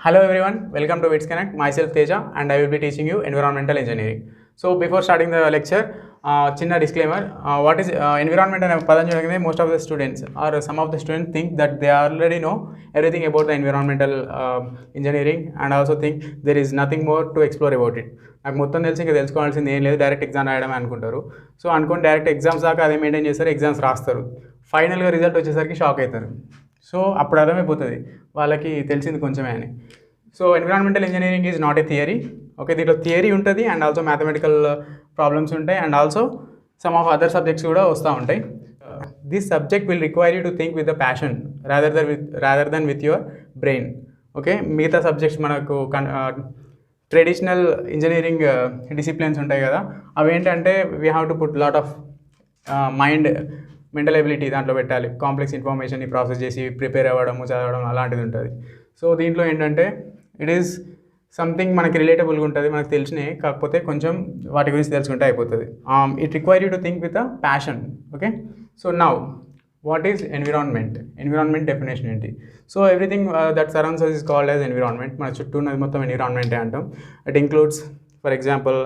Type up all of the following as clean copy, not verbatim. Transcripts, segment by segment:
Hello everyone, welcome to Wits Connect. Myself Teja and I will be teaching you environmental engineering. So before starting the lecture, chinna disclaimer, what is environment and padam chudagane, most of the students or some of the students think that they already know everything about the environmental engineering and also think there is nothing more to explore about it. నాకు మొత్తం తెలిసి ఇంకా తెలుసుకోవాల్సింది ఏం లేదు, direct exam రాయడమే అనుకుంటారు. So అనుకుని డైరెక్ట్ ఎగ్జామ్స్ దాకా అదే మెయింటైన్ చేస్తారు, ఎగ్జామ్స్ రాస్తారు, ఫైనల్గా రిజల్ట్ వచ్చేసరికి షాక్ అవుతారు. సో అప్పుడు అర్థమైపోతుంది వాళ్ళకి తెలిసింది కొంచెమే అని. So environmental engineering is not a theory. Okay, దీంట్లో థియరీ ఉంటుంది అండ్ ఆల్సో మ్యాథమెటికల్ ప్రాబ్లమ్స్ ఉంటాయి and also some of other subjects కూడా వస్తూ ఉంటాయి. This subject will require you to think with the passion rather than with your brain. Okay, మిగతా subjects మనకు traditional engineering disciplines ఉంటాయి కదా, అవి ఏంటంటే we have to put lot of mental ability దాంట్లో పెట్టాలి, కాంప్లెక్స్ ఇన్ఫర్మేషన్ని ప్రాసెస్ చేసి ప్రిపేర్ అవ్వడము, చదవడం అలాంటిది ఉంటుంది. సో దీంట్లో ఏంటంటే ఇట్ ఈస్ సంథింగ్ మనకి రిలేటబుల్గా ఉంటుంది, మనకు తెలిసినవి, కాకపోతే కొంచెం వాటి గురించి తెలుసుకుంటే అయిపోతుంది. It require you to think with a passion. Okay, so now what is environment? Environment definition ఏంటి? So everything that surrounds us is called as environment. మన చుట్టూ ఉన్నది మొత్తం ఎన్విరాన్మెంటే అంటాం. It includes for example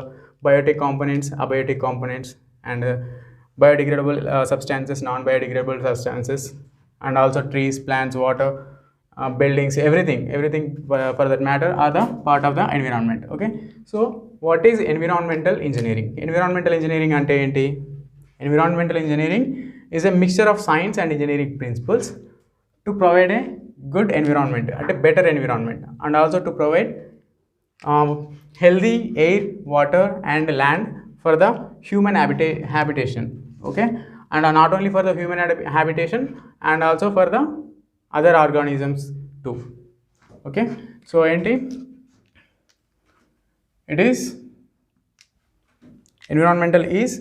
biotic components, abiotic components and biodegradable substances, non-biodegradable substances, and also trees, plants, water, buildings, everything for that matter are the part of the environment. Okay, so what is environmental engineering? Environmental engineering ante enti? Environmental engineering is a mixture of science and engineering principles to provide a good environment, at a better environment, and also to provide healthy air, water and land for the human habitation. Okay, and not only for the human habitation and also for the other organisms too. Okay, so enti it is environmental is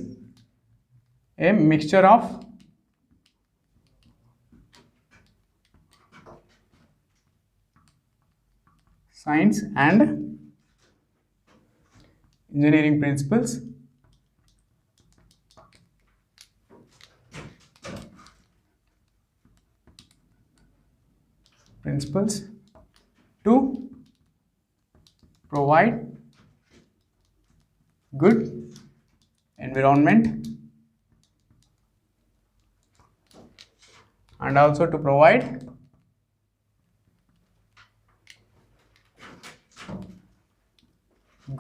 a mixture of science and engineering principles to provide good environment and also to provide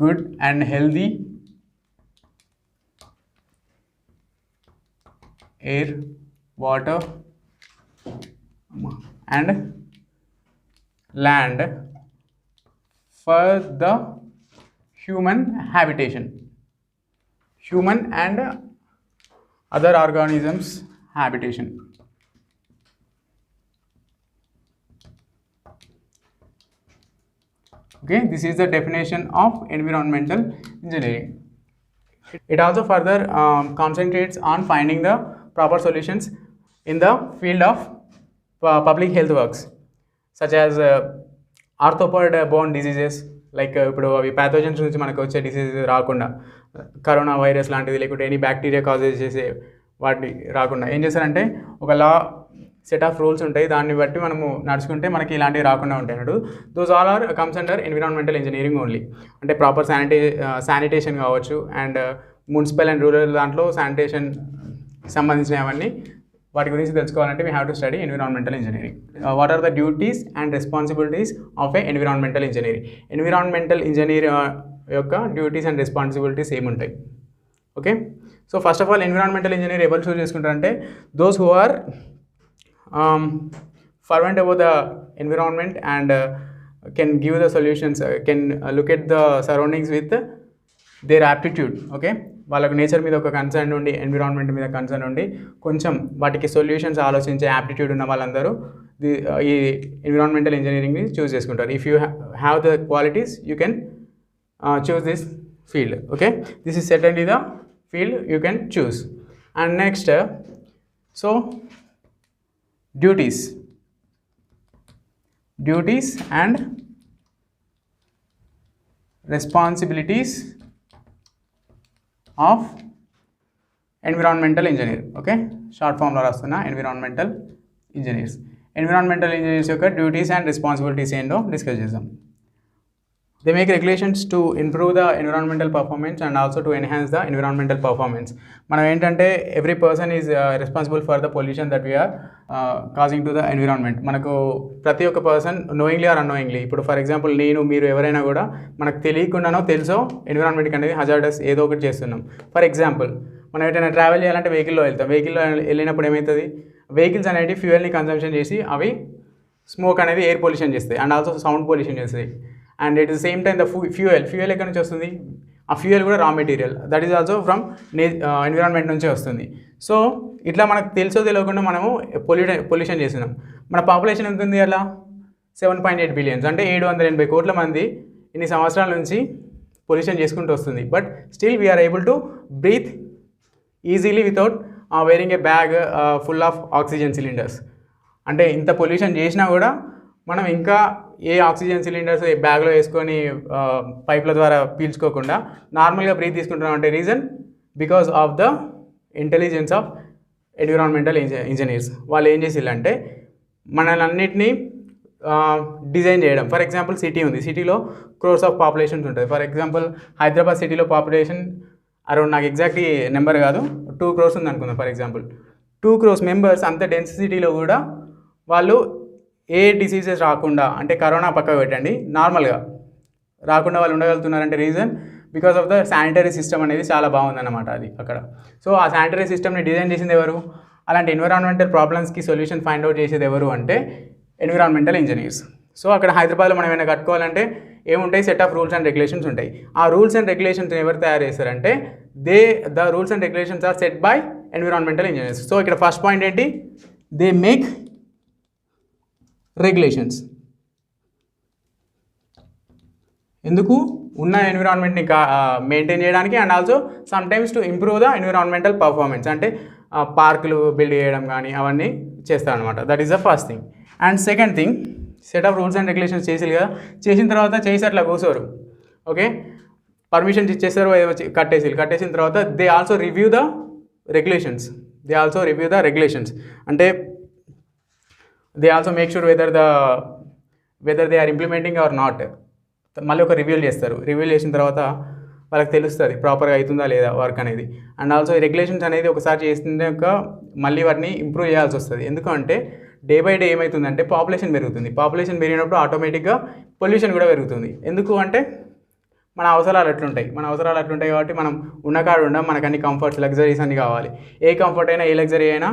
good and healthy air, water and land for the human habitation, human and other organisms habitation. Okay, this is the definition of environmental engineering. It also further concentrates on finding the proper solutions in the field of public health works, such as arthropod bone diseases, like ఇప్పుడు అవి pathogens నుంచి మనకు వచ్చే diseases రాకుండా, corona virus లాంటిది లేకుంటే any bacteria causes చేసే వాటిని రాకుండా ఏం చేస్తారంటే ఒక సెట్ ఆఫ్ రూల్స్ ఉంటాయి, దాన్ని బట్టి మనము నడుచుకుంటే మనకి ఇలాంటివి రాకుండా ఉంటాయి అన్నట్టు. Those all are comes under environmental engineering only. అంటే ప్రాపర్ శానిటేషన్ కావచ్చు అండ్ మున్సిపల్ అండ్ రూరల్ దాంట్లో శానిటేషన్ సంబంధించినవన్నీ వాటి గురించి తెలుసుకోవాలంటే we have to study environmental engineering. What are the duties and responsibilities of a environmental engineering? Environmental engineer యొక్క duties and responsibilities ఏముంటాయి? Okay, so first of all environmental engineer ఎవరు choose చేసుకుంటారంటే those who are fervent about the environment and can give the solutions, can look at the surroundings with their aptitude. Okay, వాళ్ళకు nature మీద ఒక concern ఉండి, environment మీద concern ఉండి, కొంచెం వాటికి సొల్యూషన్స్ ఆలోచించే యాప్టిట్యూడ్ ఉన్న వాళ్ళందరూ ఈ ఎన్విరాన్మెంటల్ ఇంజనీరింగ్ని చూస్ చేసుకుంటారు. If you have the qualities you can choose this field. Okay, this is certainly the field you can choose. And next, so duties and responsibilities of environmental engineer. Okay, short form lo rastuna environmental engineers. Environmental engineers యొక్క duties and responsibilities ఏంటో discuss చేద్దాం. They make regulations to improve the environmental performance and also to enhance the environmental performance. మనం ఏంటంటే every person is responsible for the pollution that we are causing to the environment. మనకు ప్రతి ఒక్క person knowingly or unknowingly, ఇప్పుడు for example నేను మీరు ఎవరైనా కూడా మనకు తెలియకుండానో తెలుసో ఎన్విరాన్మెంట్కి అనేది హజార్డస్ ఏదో ఒకటి చేస్తున్నాం. ఫర్ ఎగ్జాంపుల్ మనం ఎటైనా ట్రావెల్ చేయాలంటే వెహికల్లో వెళ్తాం. వెహికల్లో వెళ్ళినప్పుడు ఏమవుతుంది, వెహికల్స్ అనేవి ఫ్యూయల్ని కన్సంప్షన్ చేసి అవి స్మోక్ అనేది ఎయిర్ పొల్యూషన్ చేస్తాయి అండ్ ఆల్సో సౌండ్ పొల్యూషన్ చేస్తాయి. And at the same time the fuel ఎక్కడి నుంచి వస్తుంది, ఆ ఫ్యూయల్ కూడా raw material that is also from environment నుంచే వస్తుంది. సో ఇట్లా మనకు తెలుసో తెలియకుండా మనము పొల్యూషన్ చేస్తున్నాం. మన పాపులేషన్ ఎంత ఉంది అలా 7.8 బిలియన్స్, అంటే 780 కోట్ల మంది ఇన్ని సంవత్సరాల నుంచి పొల్యూషన్ చేసుకుంటూ వస్తుంది. But still we are able to breathe easily without wearing a bag full of oxygen cylinders. అంటే ఇంత పొల్యూషన్ చేసినా కూడా మనం ఇంకా ఏ ఆక్సిజన్ సిలిండర్స్ బ్యాగ్లో వేసుకొని పైప్ల ద్వారా పీల్చుకోకుండా నార్మల్గా బ్రీత్ తీసుకుంటున్నాం. అంటే reason because of the intelligence of environmental engineers. వాళ్ళు ఏం చేసిల్లంటే మనల్ని అన్నిటినీ డిజైన్ చేయడం. ఫర్ ఎగ్జాంపుల్ సిటీ ఉంది, సిటీలో క్రోర్స్ ఆఫ్ పాపులేషన్స్ ఉంటుంది. ఫర్ ఎగ్జాంపుల్ హైదరాబాద్ సిటీలో పాపులేషన్ అరౌండ్, నాకు ఎగ్జాక్ట్లీ నెంబర్ కాదు, 2 crores ఉంది అనుకుందాం. ఫర్ ఎగ్జాంపుల్ 2 crores మెంబర్స్ అంత డెన్సిటీలో కూడా వాళ్ళు ఏ డిసీజెస్ రాకుండా, అంటే కరోనా పక్కకు పెట్టండి, నార్మల్గా రాకుండా వాళ్ళు ఉండగలుగుతున్నారంటే reason because of the sanitary system అనేది చాలా బాగుందన్నమాట అది అక్కడ. సో ఆ శానిటరీ సిస్టమ్ని డిజైన్ చేసింది ఎవరు, అలాంటి ఎన్విరాన్మెంటల్ ప్రాబ్లమ్స్కి సొల్యూషన్ ఫైండ్ అవుట్ చేసేది ఎవరు అంటే ఎన్విరాన్మెంటల్ ఇంజనీర్స్. సో అక్కడ హైదరాబాద్లో మనం ఏమైనా కట్టుకోవాలంటే ఏముంటాయి, set of rules and regulations ఉంటాయి. ఆ రూల్స్ అండ్ రెగ్యులేషన్స్ ఎవరు తయారు చేస్తారంటే the rules and regulations are set by environmental engineers. So ఇక్కడ ఫస్ట్ పాయింట్ ఏంటి, దే మేక్ రెగ్యులేషన్స్. ఎందుకు, ఉన్న ఎన్విరాన్మెంట్ని మెయింటైన్ చేయడానికి and also sometimes to improve the environmental performance. అంటే పార్కులు బిల్డ్ చేయడం కానీ అవన్నీ చేస్తారనమాట. That is the first thing. And second thing, set of rules and regulations చేసి కదా, చేసిన తర్వాత చేసి అట్లా కూర్చోరు. ఓకే, పర్మిషన్స్ ఇచ్చేస్తారు, కట్టేసిన తర్వాత they also review the regulations. అంటే they also make sure whether they are implementing or not. మళ్ళీ ఒక రివ్యూ చేస్తారు. రివ్యూ చేసిన తర్వాత వాళ్ళకి తెలుస్తుంది ప్రాపర్గా అవుతుందా లేదా వర్క్ అనేది. అండ్ ఆల్సో ఈ రెగ్యులేషన్స్ అనేది ఒకసారి చేసినాక మళ్ళీ వాటిని ఇంప్రూవ్ చేయాల్సి వస్తుంది. ఎందుకంటే డే బై డే ఏమవుతుందంటే పాపులేషన్ పెరుగుతుంది. పాపులేషన్ పెరిగినప్పుడు ఆటోమేటిక్గా పొల్యూషన్ కూడా పెరుగుతుంది. ఎందుకు అంటే మన అవసరాలు అట్లుంటాయి కాబట్టి మనం ఉన్నకాడు ఉండం, మనకు అన్ని కంఫర్ట్స్, లగ్జరీస్ అన్నీ కావాలి. ఏ కంఫర్ట్ అయినా, ఏ లగ్జరీ అయినా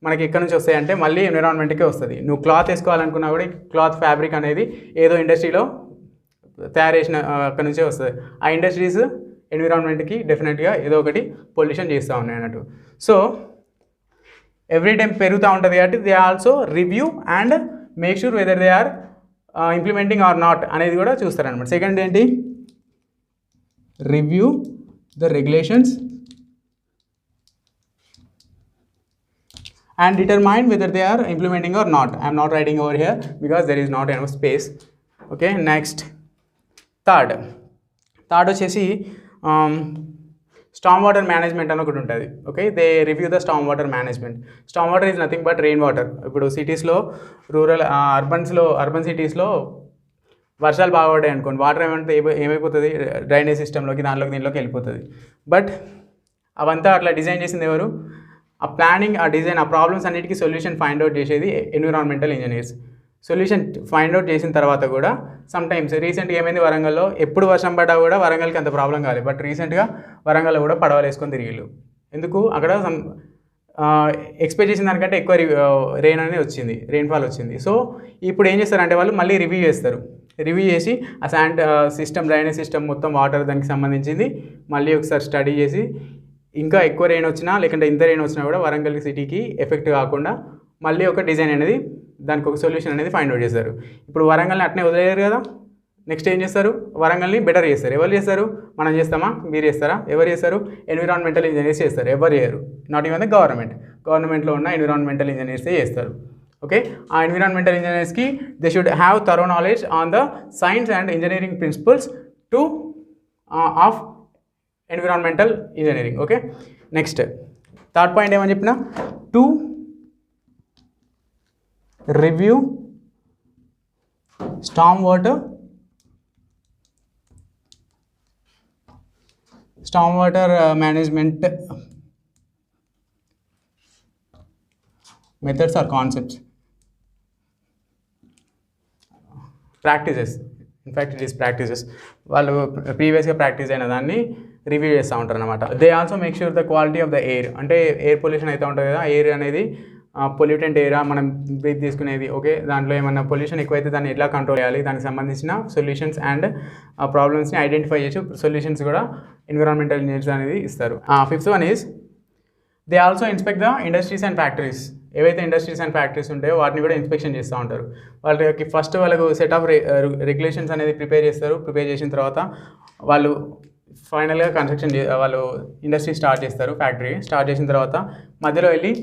మనకి ఎక్కడి నుంచి వస్తాయంటే మళ్ళీ ఎన్విరాన్మెంట్కే వస్తుంది. నువ్వు క్లాత్ వేసుకోవాలనుకున్నా కూడా క్లాత్ ఫ్యాబ్రిక్ అనేది ఏదో ఇండస్ట్రీలో తయారు చేసిన అక్కడి నుంచే వస్తుంది. ఆ ఇండస్ట్రీస్ ఎన్విరాన్మెంట్కి డెఫినెట్గా ఏదో ఒకటి పొల్యూషన్ చేస్తూ ఉన్నాయి అన్నట్టు. సో ఎవ్రీ టైం పెరుగుతూ ఉంటుంది కాబట్టి they also review and make sure whether they are implementing or not అనేది కూడా చూస్తారనమాట. సెకండ్ ఏంటి, review the regulations and determine whether they are implementing or not. I am not writing over here because there is not enough space. Okay, next third వచ్చేసి storm water management అని ఒకటి ఉంటుంది. Okay, they review the storm water management. Storm water is nothing but rain water. ఇప్పుడు సిటీస్లో, urban సిటీస్లో వర్షాలు బాగా పడ్డాయి అనుకోండి, వాటర్ ఏమైపోతుంది, డ్రైనేజ్ సిస్టంలోకి దీంట్లోకి వెళ్ళిపోతుంది. బట్ అవంతా అట్లా డిజైన్ చేసింది ఎవరు, ఆ ప్లానింగ్, ఆ డిజైన్, ఆ ప్రాబ్లమ్స్ అన్నిటికీ సొల్యూషన్ ఫైండ్ అవుట్ చేసేది environmental engineers. Solution find out చేసిన తర్వాత కూడా సమ్ టైమ్స్ రీసెంట్గా ఏమైంది, వరంగల్లో ఎప్పుడు వర్షం పడ్డా కూడా వరంగల్కి అంత ప్రాబ్లం కాలేదు. బట్ రీసెంట్గా వరంగల్లో కూడా పడవలు వేసుకొని తిరిగిళ్ళు. ఎందుకు, అక్కడ ఎక్స్పెక్ట్ చేసిన దానికంటే ఎక్కువ రెయిన్ఫాల్ వచ్చింది. సో ఇప్పుడు ఏం చేస్తారంటే వాళ్ళు మళ్ళీ రివ్యూ చేసి ఆ డ్రైనేజ్ సిస్టమ్ మొత్తం వాటర్ దానికి సంబంధించింది మళ్ళీ ఒకసారి స్టడీ చేసి ఇంకా ఎక్కువ రెయిన్ వచ్చినా లేకుంటే ఇంత రెయిన్ వచ్చినా కూడా వరంగల్ సిటీకి ఎఫెక్ట్ కాకుండా మళ్ళీ ఒక డిజైన్ అనేది, దానికి ఒక సొల్యూషన్ అనేది ఫైండ్ అవుట్ చేస్తారు. ఇప్పుడు వరంగల్ని అట్నే వదిలేరు కదా, నెక్స్ట్ ఏం చేస్తారు, వరంగల్ని బెటర్ చేస్తారు. ఎవరు చేస్తారు, మనం చేస్తామా, మీరు చేస్తారా, ఎవరు చేస్తారు, ఎన్విరాన్మెంటల్ ఇంజనీర్స్ చేస్తారు. ఎవరు చేయరు, నాట్ ఈవెన్ ద గవర్నమెంట్లో ఉన్న ఎన్విరాన్మెంటల్ ఇంజనీర్సే చేస్తారు. ఓకే, ఆ ఎన్విరాన్మెంటల్ ఇంజనీర్స్కి they should have thorough knowledge on the science and engineering principles of environmental engineering. Okay, next third point ఏమని చెప్పిన, to review storm water management methods or concepts, practices, in fact it is practices. వాళ్ళు ప్రీవియస్గా practice అయిన దాన్ని review చేస్తూ ఉంటారు అనమాట. They also make sure the quality of the air, అంటే ఎయిర్ పొల్యూషన్ అయితే ఉంటుంది కదా, ఎయిర్ అనేది పొల్యూటెంట్ ఎయిరా మనం బ్రీత్ తీసుకునేది, ఓకే, దాంట్లో ఏమన్నా పొల్యూషన్ ఎక్కువైతే దాన్ని ఎట్లా కంట్రోల్ చేయాలి, దానికి సంబంధించిన సొల్యూషన్స్ అండ్ ప్రాబ్లమ్స్ని ఐడెంటిఫై చేసి సొల్యూషన్స్ కూడా ఎన్విరాన్మెంటల్ ఇంజనీర్స్ అనేది ఇస్తారు. Fifth one is they also inspect the industries and factories. ఏవైతే ఇండస్ట్రీస్ అండ్ ఫ్యాక్టరీస్ ఉంటాయో వాటిని కూడా ఇన్స్పెక్షన్ చేస్తూ ఉంటారు. వాళ్ళకి ఫస్ట్ వాళ్ళకు సెట్ ఆఫ్ రెగ్యులేషన్స్ అనేది ప్రిపేర్ చేస్తారు. ప్రిపేర్ చేసిన తర్వాత వాళ్ళు ఫైనల్గా కన్స్ట్రక్షన్ వాళ్ళు ఇండస్ట్రీ స్టార్ట్ చేస్తారు. ఫ్యాక్టరీ స్టార్ట్ చేసిన తర్వాత మధ్యలో వెళ్ళి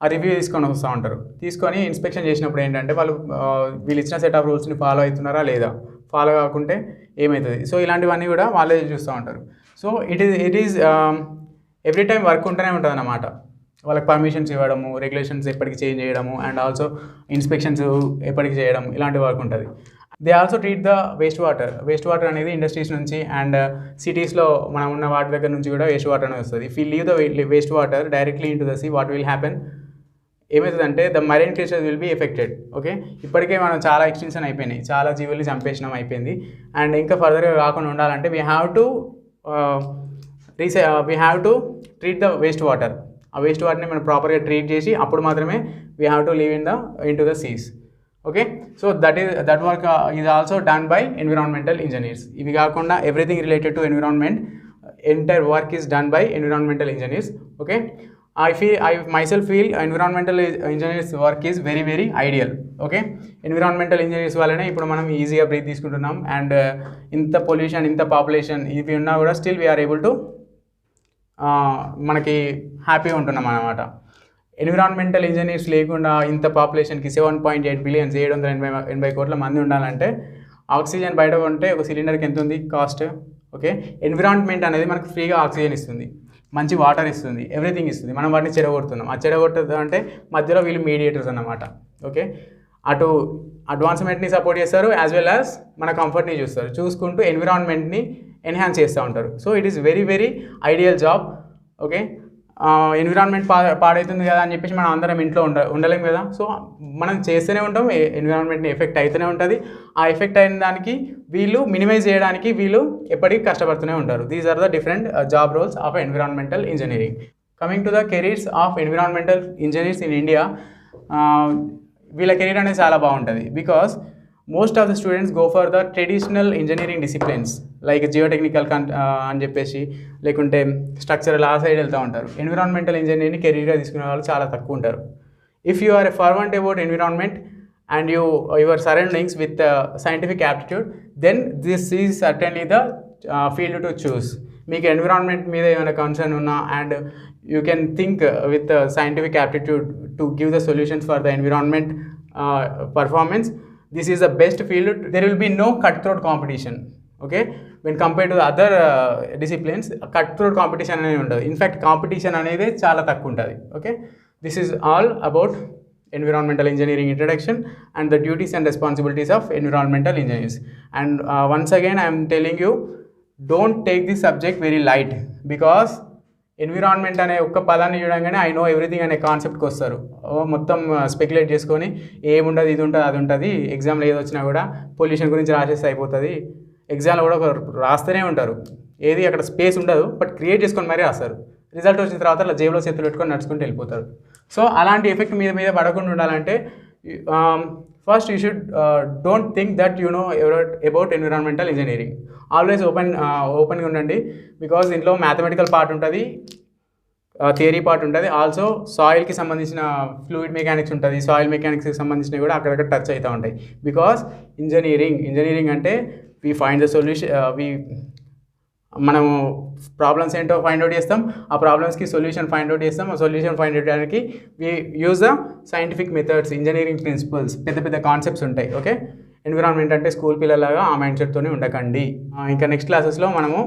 ఆ రివ్యూ తీసుకొని వస్తూ ఉంటారు. తీసుకొని ఇన్స్పెక్షన్ చేసినప్పుడు ఏంటంటే వాళ్ళు వీళ్ళు ఇచ్చిన సెట్ ఆఫ్ రూల్స్ని ఫాలో అవుతున్నారా లేదా, ఫాలో కాకుంటే ఏమవుతుంది, సో ఇలాంటివన్నీ కూడా వాళ్ళే చూస్తూ ఉంటారు. So it is every time work ఉంటూనే ఉంటుంది అన్నమాట. వాళ్ళకి పర్మిషన్స్ ఇవ్వడము, రెగ్యులేషన్స్ ఎప్పటికి చేంజ్ చేయడము, అండ్ ఆల్సో ఇన్స్పెక్షన్స్ ఎప్పటికి చేయడం, ఇలాంటి వర్క్ ఉంటుంది. They also treat the waste water అనేది ఇండస్ట్రీస్ నుంచి అండ్ సిటీస్లో మనం ఉన్న వాటి దగ్గర నుంచి కూడా వేస్ట్ వాటర్ అనేది వస్తుంది. If you leave the waste water directly in to the sea, what will happen, ఏమవుతుందంటే the marine creatures will be affected. Okay, ఇప్పటికే మనం చాలా ఎక్స్టెన్షన్ అయిపోయినాయి, చాలా జీవుల్ని చంపేసినాం అయిపోయింది. అండ్ ఇంకా ఫర్దర్గా కాకుండా ఉండాలంటే we have to treat the waste water. ఆ వేస్ట్ వాటర్ని మనం ప్రాపర్గా ట్రీట్ చేసి అప్పుడు మాత్రమే we have to leave in to the Cs. Okay, so that work is also done by environmental engineers. ఇవి కాకుండా everything related to environment, entire work is done by environmental engineers. Okay, I myself feel environmental engineers work is very very ideal. Okay, environmental engineers వల్లనే ఇప్పుడు మనం ఈజీగా breath తీసుకుంటున్నాం. And ఇంత pollution, ఇంత population ఇవి ఉన్నా కూడా స్టిల్ వీఆర్ ఏబుల్ టు మనకి హ్యాపీగా ఉంటున్నాం అన్నమాట. ఎన్విరాన్మెంటల్ ఇంజనీర్స్ లేకుండా ఇంత పాపులేషన్కి 7.8 బిలియన్ 780 కోట్ల మంది ఉండాలంటే ఆక్సిజన్ బయట ఉంటే ఒక సిలిండర్కి ఎంత ఉంది కాస్ట్. ఓకే, ఎన్విరాన్మెంట్ అనేది మనకు ఫ్రీగా ఆక్సిజన్ ఇస్తుంది, మంచి వాటర్ ఇస్తుంది, ఎవ్రీథింగ్ ఇస్తుంది. మనం వాటిని చెడగొడుతున్నాం. ఆ చెడగొట్టదు అంటే మధ్యలో వీళ్ళు మీడియేటర్స్ అన్నమాట. ఓకే, అటు అడ్వాన్స్మెంట్ని సపోర్ట్ చేస్తారు యాజ్ వెల్ యాజ్ మన కంఫర్ట్ని చూసుకుంటూ ఎన్విరాన్మెంట్ని ఎన్హాన్స్ చేస్తూ ఉంటారు. So it is very very ideal job. Okay, environment పాడవుతుంది కదా అని చెప్పేసి మనం అందరం ఇంట్లో ఉండలేం కదా. సో మనం చేస్తూనే ఉంటాం, ఎన్విరాన్మెంట్ని ఎఫెక్ట్ అవుతూనే ఉంటుంది. ఆ ఎఫెక్ట్ అయిన దానికి వీళ్ళు మినిమైజ్ చేయడానికి వీళ్ళు ఎప్పటికీ కష్టపడుతూనే ఉంటారు. These are the different job roles of environmental engineering. Coming to the careers of environmental engineers in India, వీళ్ళ కెరీర్ అనేది చాలా బాగుంటుంది. Because most of the students go for the traditional engineering disciplines like geotechnical అని చెప్పేసి, లేకుంటే structural ఆ side వెళ్తూ ఉంటారు. ఎన్విరాన్మెంటల్ ఇంజనీరింగ్ని కెరీర్గా తీసుకునే వాళ్ళు చాలా తక్కువ ఉంటారు. If you are a fervent about environment and your surroundings with scientific aptitude, then this is certainly the field to choose. మీకు ఎన్విరాన్మెంట్ మీద ఏమైనా కన్సర్న్ ఉన్నా and you can think with scientific aptitude to give the solutions for the environment performance, this is the best field. There will be no cutthroat competition. Okay, when compared to the other disciplines, cutthroat competition అనేది ఉండదు. In fact competition అనేది చాలా తక్కువ ఉంటుంది. Okay, this is all about environmental engineering introduction and the duties and responsibilities of environmental engineers. And once again I'm telling you, don't take this subject very light. Because environment అనే ఒక్క పదాన్ని చూడంగానే I know everything అనే కాన్సెప్ట్కి వస్తారు. మొత్తం speculate చేసుకొని ఏముంటుంది, ఇది ఉంటుంది, అది ఉంటుంది, ఎగ్జామ్లో ఏది వచ్చినా కూడా పొల్యూషన్ గురించి రాసేస్తే అయిపోతుంది. ఎగ్జామ్లో కూడా రాస్తూనే ఉంటారు, ఏది అక్కడ స్పేస్ ఉండదు, బట్ క్రియేట్ చేసుకొని మరీ రాస్తారు. రిజల్ట్ వచ్చిన తర్వాత అలా జేబులో చేతులు పెట్టుకొని నడుచుకుంటూ వెళ్ళిపోతారు. సో అలాంటి ఎఫెక్ట్ మీద పడకుండా ఉండాలంటే first you should don't think that you know about environmental engineering. Always ఓపెన్గా ఉండండి. బికాజ్ దీంట్లో మ్యాథమెటికల్ పార్ట్ ఉంటుంది, థియరీ పార్ట్ ఉంటుంది, ఆల్సో సాయిల్కి సంబంధించిన ఫ్లూయిడ్ మెకానిక్స్ ఉంటుంది, సాయిల్ మెకానిక్స్కి సంబంధించినవి కూడా అక్కడక్కడ టచ్ అవుతూ ఉంటాయి. బికాజ్ ఇంజనీరింగ్ అంటే వీ ఫైండ్ ద సొల్యూషన్, మనము ప్రాబ్లమ్స్ ఏంటో ఫైండ్ అవుట్ చేస్తాం, ఆ ప్రాబ్లమ్స్కి సొల్యూషన్ ఫైండ్ అవుట్ చేస్తాం. ఆ సొల్యూషన్ ఫైండ్ అవుట్ చేయడానికి we use the scientific methods, engineering principles, పెద్ద పెద్ద కాన్సెప్ట్స్ ఉంటాయి. ఓకే, ఎన్విరాన్మెంట్ అంటే స్కూల్ పిల్లలాగా ఆ మైండ్ సెట్తోనే ఉండకండి. ఇంకా నెక్స్ట్ క్లాసెస్లో మనము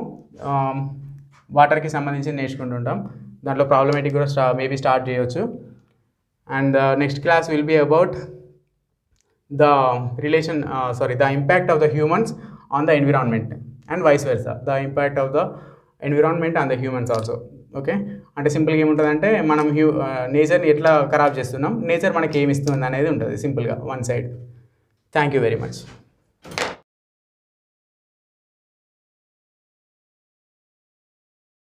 వాటర్కి సంబంధించి నేర్చుకుంటుంటాం. దాంట్లో ప్రాబ్లమేటిక్ కూడా మేబీ స్టార్ట్ చేయవచ్చు. And next class will be about the relation the impact of the humans on the environment and vice versa, the impact of the environment on the humans also. Okay, అంటే సింపుల్గా ఏముంటుందంటే మనం నేచర్ని ఎట్లా ఖరాబ్ చేస్తున్నాం, nature మనకి ఏమి ఇస్తుంది అనేది ఉంటుంది సింపుల్గా one side. Thank you very much.